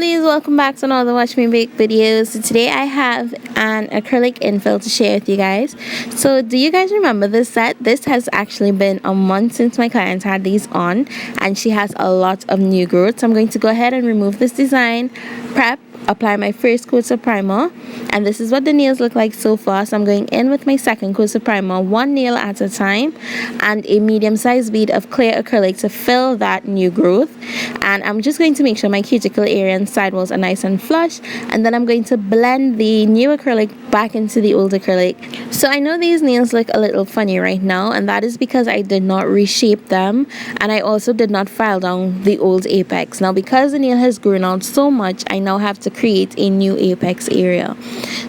Lovelies, welcome back to another Watch Me Bake video. So today I have an acrylic infill to share with you guys. So do you guys remember this set? This has actually been a month since my client had these on, and she has a lot of new growth. So I'm going to go ahead and remove this design, prep, apply my first coat of primer, and this is what the nails look like so far. So I'm going in with my second coat of primer, one nail at a time, and a medium-sized bead of clear acrylic to fill that new growth. And I'm just going to make sure my cuticle area and sidewalls are nice and flush, and then I'm going to blend the new acrylic back into the old acrylic. So I know these nails look a little funny right now, and that is because I did not reshape them, and I also did not file down the old apex. Now because the nail has grown out so much, I now have to create a new apex area.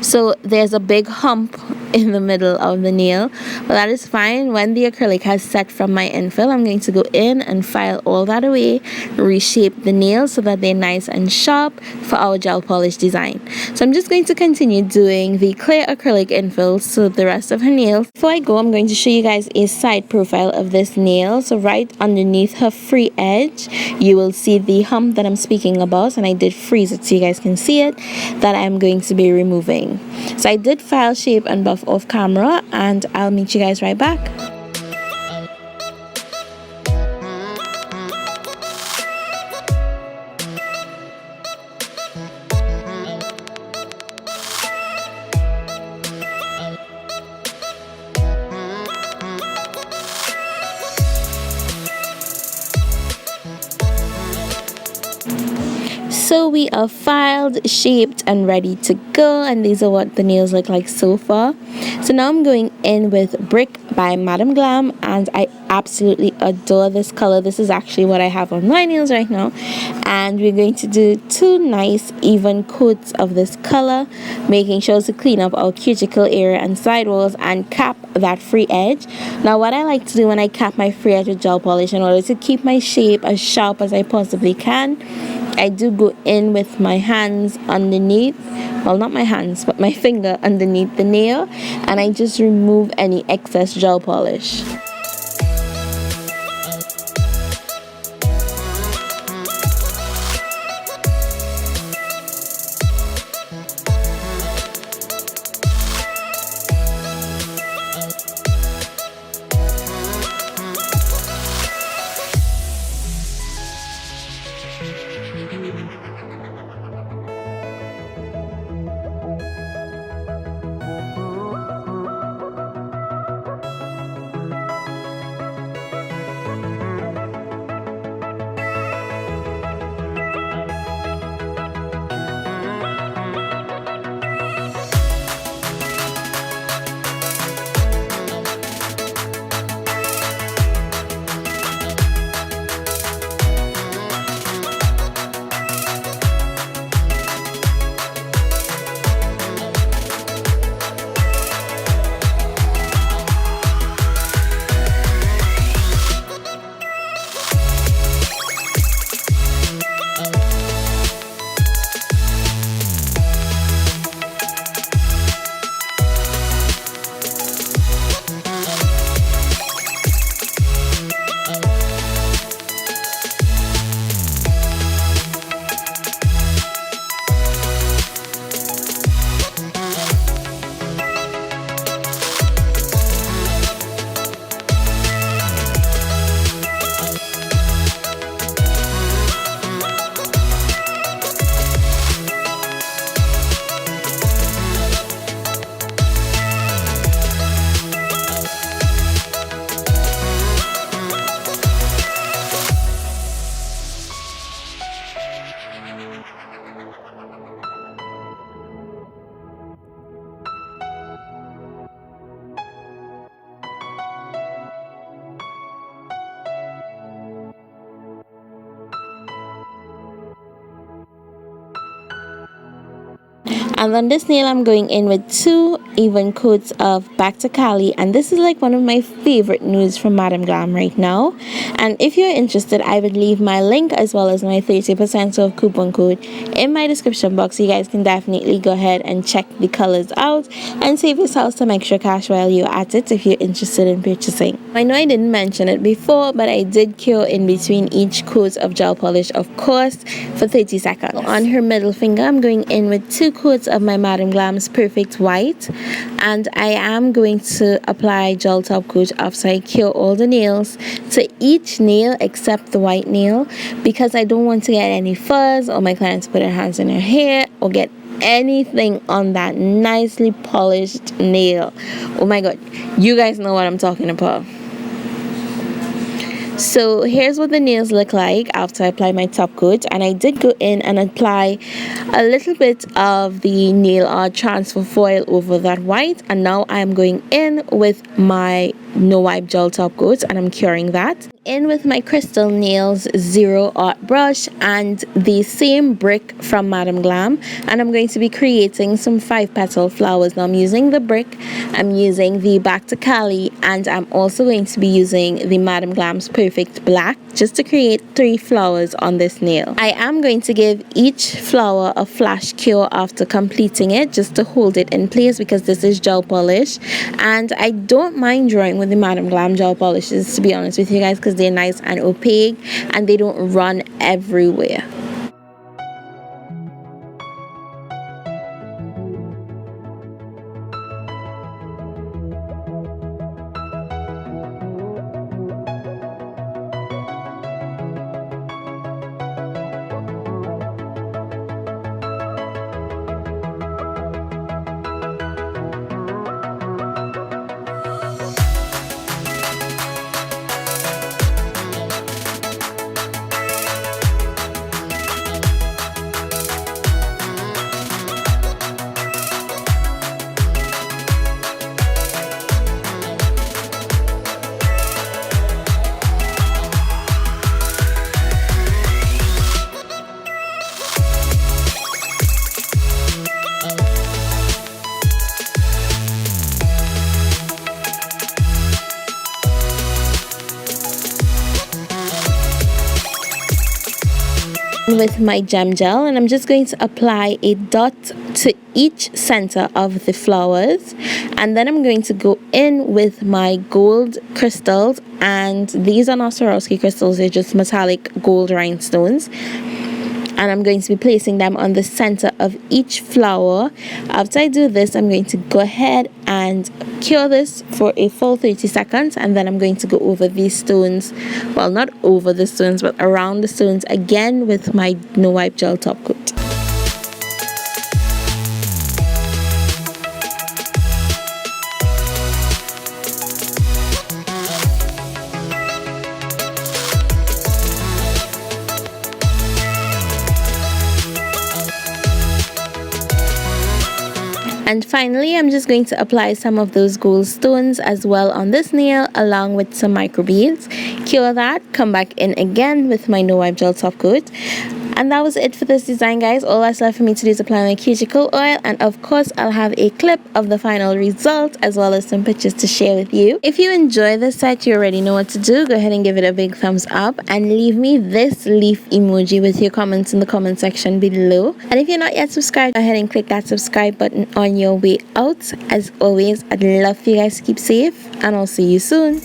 So there's a big hump in the middle of the nail, but that is fine. When the acrylic has set from my infill, I'm going to go in and file all that away, reshape the nails so that they're nice and sharp for our gel polish design. So I'm just going to continue doing the clear acrylic infills to the rest of her nails. Before I go, I'm going to show you guys a side profile of this nail. So right underneath her free edge, you will see the hump that I'm speaking about, and I did freeze it so you guys can see it, that I'm going to be removing. So I did file, shape, and buff off camera, and I'll meet you guys right back. So we are filed, shaped, and ready to go, and these are what the nails look like so far. So now I'm going in with Brick by MadamGlam, and I absolutely adore this color. This is actually what I have on my nails right now, and we're going to do two nice even coats of this color, making sure to clean up our cuticle area and sidewalls and cap that free edge. Now what I like to do when I cap my free edge with gel polish, in order to keep my shape as sharp as I possibly can, I do go in with my hands underneath, well, not my hands, but my finger underneath the nail, and I just remove any excess gel polish. And on this nail, I'm going in with 2 even coats of Back to Cali, and this is like one of my favorite nudes from MadamGlam right now. And if you're interested, I would leave my link as well as my 30% off coupon code in my description box. You guys can definitely go ahead and check the colors out and save yourself some extra cash while you're at it if you're interested in purchasing. I know I didn't mention it before, but I did cure in between each coat of gel polish, of course, for 30 seconds. On her middle finger, I'm going in with 2 coats of my MadamGlam's Perfect White, and I am going to apply gel top coat after I cure all the nails to each nail except the white nail, because I don't want to get any fuzz or my clients put their hands in her hair or get anything on that nicely polished nail. Oh my god, you guys know what I'm talking about. So here's what the nails look like after I apply my top coat, and I did go in and apply a little bit of the nail art transfer foil over that white, and now I'm going in with my no wipe gel top coat and I'm curing that. In with my Crystal Nails Zero Art brush and the same brick from MadamGlam, and I'm going to be creating some 5-petal flowers. Now I'm using the brick, I'm using the Back to Cali, and I'm also going to be using the MadamGlam's Perfect Black just to create 3 flowers on this nail. I am going to give each flower a flash cure after completing it just to hold it in place because this is gel polish, and I don't mind drawing with the MadamGlam gel polishes, to be honest with you guys, because they're nice and opaque and they don't run everywhere. With my gem gel, and I'm just going to apply a dot to each center of the flowers, and then I'm going to go in with my gold crystals, and these are not Swarovski crystals, they're just metallic gold rhinestones, and I'm going to be placing them on the center of each flower. After I do this, I'm going to go ahead and cure this for a full 30 seconds, and then I'm going to go over these stones, well, not over the stones but around the stones again with my no wipe gel top coat. And finally, I'm just going to apply some of those gold stones as well on this nail along with some micro beads. Cure that, come back in again with my no wipe gel top coat. And that was it for this design, guys. All that's left for me to do is apply my cuticle oil, and of course I'll have a clip of the final result as well as some pictures to share with you. If you enjoy this set, you already know what to do. Go ahead and give it a big thumbs up and leave me this leaf emoji with your comments in the comment section below. And if you're not yet subscribed, go ahead and click that subscribe button on your way out. As always, I'd love for you guys to keep safe, and I'll see you soon.